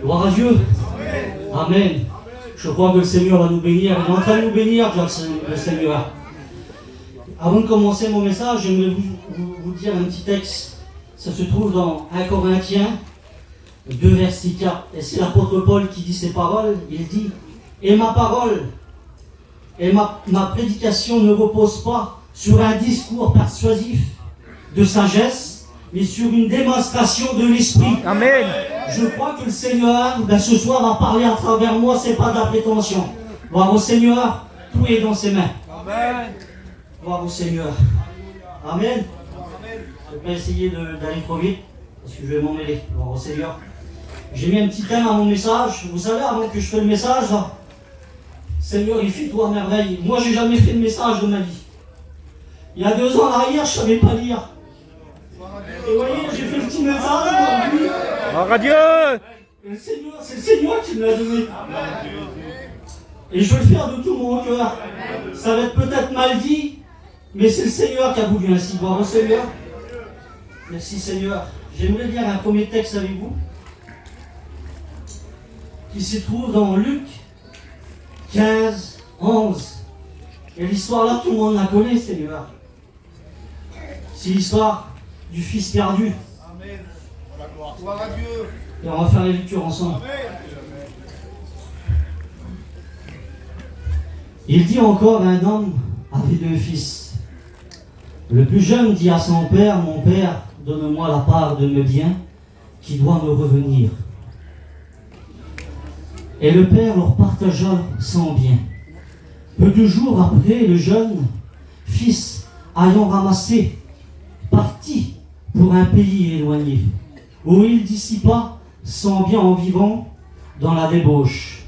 Gloire à Dieu. Amen. Je crois que le Seigneur va nous bénir. Il est en train de nous bénir, le Seigneur. Avant de commencer mon message, j'aimerais vous dire un petit texte. Ça se trouve dans 1 Corinthiens 2, verset 4. Et c'est l'apôtre Paul qui dit ces paroles. Il dit « Et ma parole et ma prédication ne repose pas sur un discours persuasif de sagesse, mais sur une démonstration de l'esprit. » Amen. Je crois que le Seigneur, ce soir, va parler à travers moi, c'est pas de la prétention. Gloire au Seigneur, tout est dans ses mains. Amen. Gloire au Seigneur. Amen. Je vais pas essayer d'aller trop vite, parce que je vais m'en mêler. Gloire au Seigneur. J'ai mis un petit thème à mon message. Vous savez, avant que je fasse le message, là, Seigneur, il fait tout à merveille. Moi, j'ai jamais fait de message de ma vie. Il y a 2 ans en arrière, je savais pas lire. Et vous voyez, j'ai fait le petit message aujourd'hui. Gloire à Dieu. C'est le Seigneur qui me l'a donné. Et je veux le faire de tout mon cœur. Ça va être peut-être mal dit, mais c'est le Seigneur qui a voulu ainsi. Gloire au Seigneur. Merci Seigneur. J'aimerais lire un premier texte avec vous, qui se trouve dans Luc 15, 11. Et l'histoire là, tout le monde la connaît, Seigneur. C'est l'histoire du fils perdu. Amen. Gloire à Dieu. Et on va faire les lectures ensemble. Il dit encore, un homme avait 2 fils. Le plus jeune dit à son père, mon père, donne-moi la part de mes biens qui doit me revenir. Et le père leur partagea son bien. Peu de jours après, le jeune fils, ayant ramassé, partit pour un pays éloigné, où il dissipa son bien en vivant dans la débauche.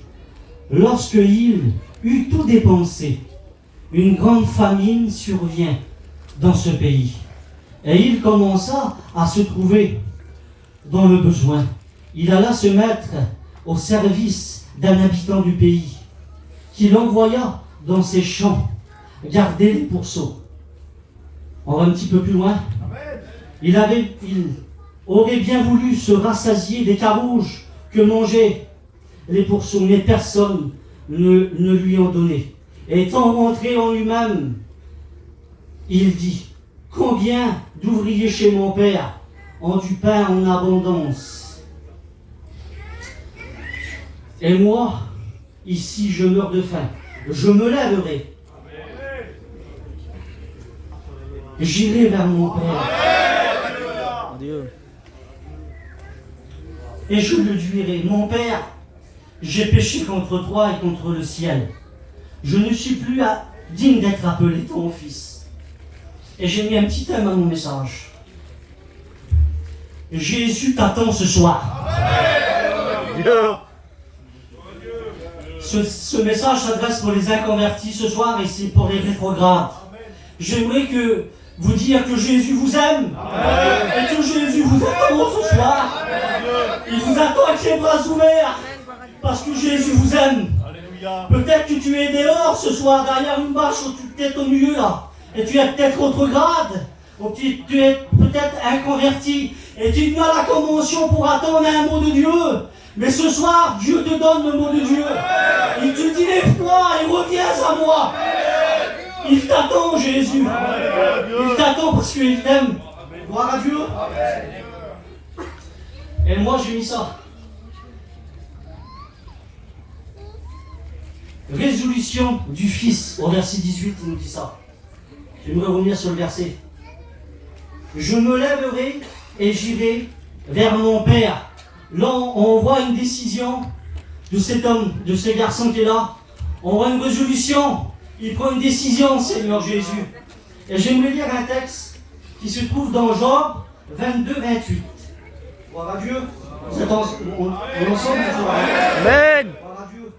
Lorsqu'il eut tout dépensé, une grande famine survient dans ce pays. Et il commença à se trouver dans le besoin. Il alla se mettre au service d'un habitant du pays, qui l'envoya dans ses champs garder les pourceaux. On va un petit peu plus loin. Il aurait bien voulu se rassasier des carouges que mangeaient les pourceaux, mais personne ne lui en donnait. Étant rentré en lui-même, il dit, combien d'ouvriers chez mon père ont du pain en abondance, et moi, ici, je meurs de faim. Je me lèverai. J'irai vers mon père. Dieu. Et je le dirai, mon père, j'ai péché contre toi et contre le ciel. Je ne suis plus digne d'être appelé ton fils. Et j'ai mis un petit thème à mon message. Jésus t'attend ce soir. Dieu. Ce message s'adresse pour les inconvertis ce soir et c'est pour les rétrogrades. J'aimerais vous dire que Jésus vous aime. Amen. Et que Jésus vous attend ce soir. Amen. Il vous attend avec les bras ouverts. Parce que Jésus vous aime. Alléluia. Peut-être que tu es dehors ce soir, derrière une bâche, ou tu es au milieu là. Et tu es peut-être rétrograde. Ou tu es peut-être inconverti. Et tu viens à la convention pour attendre un mot de Dieu. Mais ce soir, Dieu te donne le mot de Dieu. Il te dit, lève-toi et reviens à moi. Il t'attend, Jésus. Il t'attend parce qu'il t'aime. Gloire à Dieu. Et moi, j'ai mis ça. Résolution du Fils. Au verset 18, il nous dit ça. J'aimerais revenir sur le verset. Je me lèverai et j'irai vers mon Père. Là, on voit une décision de cet homme, de ce garçon qui est là. On voit une résolution. Il prend une décision, Seigneur Jésus. Et j'aimerais lire un texte qui se trouve dans Job 22, 28. Gloire à Dieu. Vous êtes ensemble, Amen. Gloire à Dieu.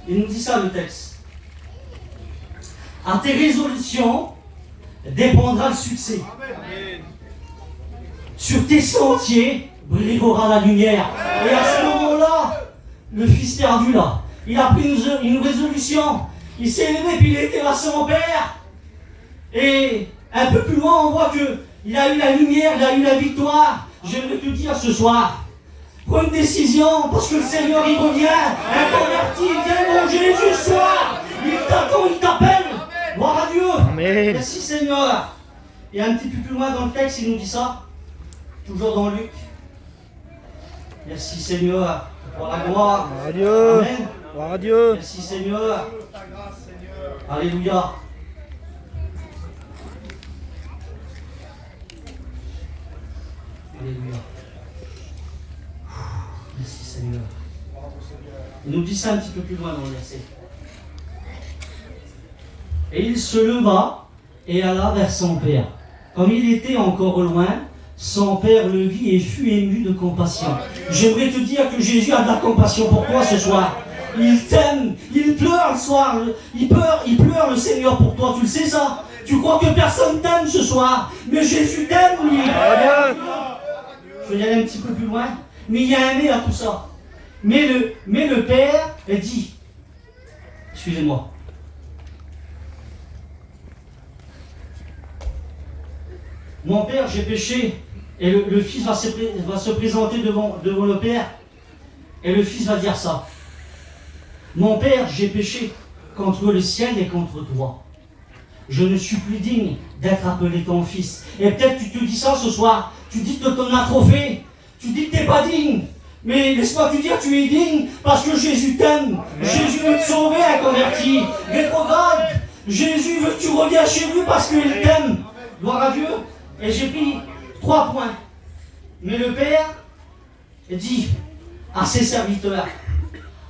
Il nous dit ça, le texte. À tes résolutions dépendra le succès. Amen. Sur tes sentiers brillera la lumière. Et à ce moment-là, le fils perdu là, il a pris une résolution. Il s'est levé puis il était à son père. Et un peu plus loin, on voit qu'il a eu la lumière, il a eu la victoire. J'aimerais te dire ce soir, Prends une décision, parce que le Seigneur il revient. Un converti, il vient manger ce soir. Il t'attend, il t'appelle. Gloire à Dieu. Amen. Merci Seigneur. Et un petit peu plus loin dans le texte, il nous dit ça. Toujours dans Luc. Merci Seigneur pour la gloire. Gloire à Dieu. Amen. Gloire à Dieu. Merci Seigneur. Alléluia. Alléluia. Merci Seigneur. Il nous dit ça un petit peu plus loin dans le verset. Et il se leva et alla vers son père. Comme il était encore loin, son père le vit et fut ému de compassion. J'aimerais te dire que Jésus a de la compassion pour toi ce soir. Il t'aime, il pleure le soir, il pleure le Seigneur pour toi, tu le sais ça? Tu crois que personne t'aime ce soir, mais Jésus t'aime lui. Je vais y aller un petit peu plus loin, mais il y a un mais à tout ça. Mais le père dit, excusez-moi, mon père, j'ai péché, et le fils va se présenter devant le père, et le fils va dire ça. Mon père, j'ai péché contre le ciel et contre toi. Je ne suis plus digne d'être appelé ton fils. Et peut-être tu te dis ça ce soir, tu dis que t'en as trop fait, tu dis que t'es pas digne. Mais laisse-moi te dire, tu es digne parce que Jésus t'aime. Jésus veut te sauver, un converti. Rétrograde, Jésus veut que tu reviennes chez lui parce qu'il t'aime. Gloire à Dieu. Et j'ai pris 3 points. Mais le Père dit à ses serviteurs,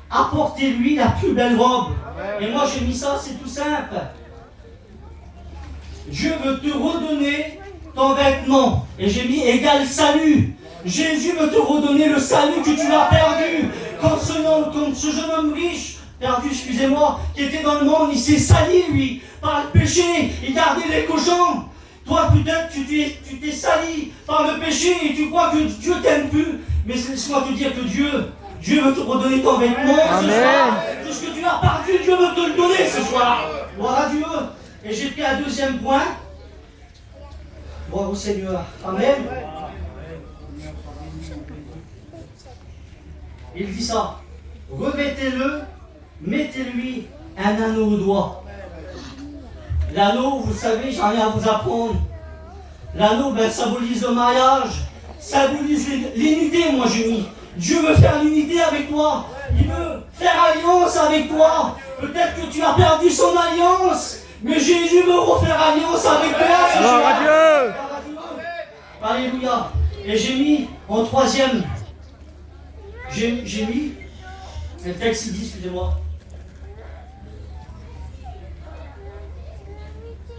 apportez-lui la plus belle robe. Et moi j'ai mis ça, c'est tout simple. Je veux te redonner ton vêtement. Et j'ai mis égal salut. Jésus veut te redonner le salut que tu as perdu. Comme ce jeune homme riche, perdu, excusez-moi, qui était dans le monde, il s'est sali, lui, par le péché. Il gardait les cochons. Toi, peut-être, tu t'es sali par le péché et tu crois que Dieu t'aime plus. Mais laisse-moi te dire que Dieu veut te redonner ton vêtement ce soir. Tout ce que tu as perdu, Dieu veut te le donner ce soir. Gloire à Dieu. Et j'ai pris un deuxième point. Gloire au Seigneur. Amen. Il dit ça. Revêtez-le, mettez-lui un anneau au doigt. L'anneau, vous savez, j'en ai à vous apprendre. L'anneau, symbolise le mariage, symbolise l'unité, moi j'ai mis. Dieu veut faire l'unité avec toi. Il veut faire alliance avec toi. Peut-être que tu as perdu son alliance, mais Jésus veut refaire alliance avec toi. Gloire à Dieu. Alléluia. Et j'ai mis en troisième, j'ai mis, le texte il dit, excusez-moi,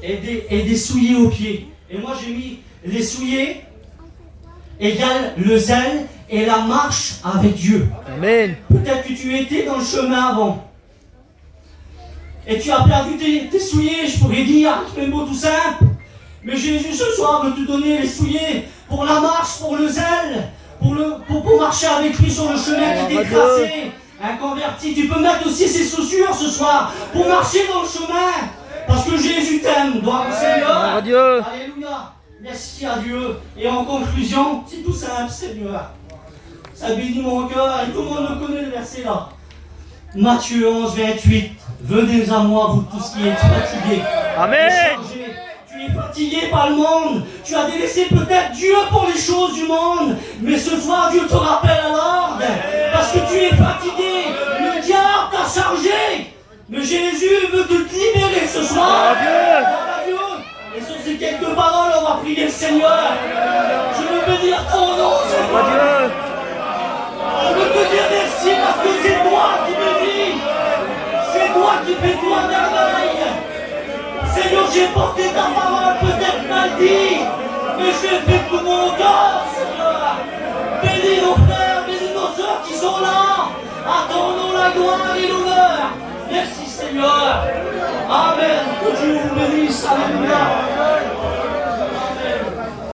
et des souliers aux pieds. Et moi j'ai mis les souliers égale le zèle et la marche avec Dieu. Amen. Peut-être que tu étais dans le chemin avant. Et tu as perdu tes souliers, je pourrais dire, avec mes mots tout simples. Mais Jésus ce soir veut te donner les souliers pour la marche, pour le zèle, pour marcher avec lui sur le chemin qui t'est tracé. Un converti, tu peux mettre aussi ses chaussures ce soir pour marcher dans le chemin. Parce que Jésus t'aime, gloire au Seigneur. Dieu. Alléluia. Merci à Dieu. Et en conclusion, c'est tout simple, Seigneur. Ça bénit mon cœur et tout le monde le connaît le verset là. Matthieu 11, 28. Venez à moi, vous tous qui êtes fatigués. Amen. Tu es fatigué par le monde. Tu as délaissé peut-être Dieu pour les choses du monde. Mais ce soir, Dieu te rappelle à l'ordre. Parce que tu es fatigué. Le diable t'a chargé. Mais Jésus veut te libérer ce soir. Dieu. Et sur ces quelques paroles, on va prier le Seigneur. Je veux bénir ton nom, Seigneur. Je veux te dire merci parce que c'est toi qui me vis. C'est toi qui fais toi merveille. Seigneur, j'ai porté ta parole, peut-être mal dit, mais je l'ai fait tout mon cœur, Seigneur. Bénis nos frères, bénis nos soeurs qui sont là. À ton nom la gloire et l'honneur. Merci Seigneur. Amen. Que Dieu vous bénisse. Alléluia.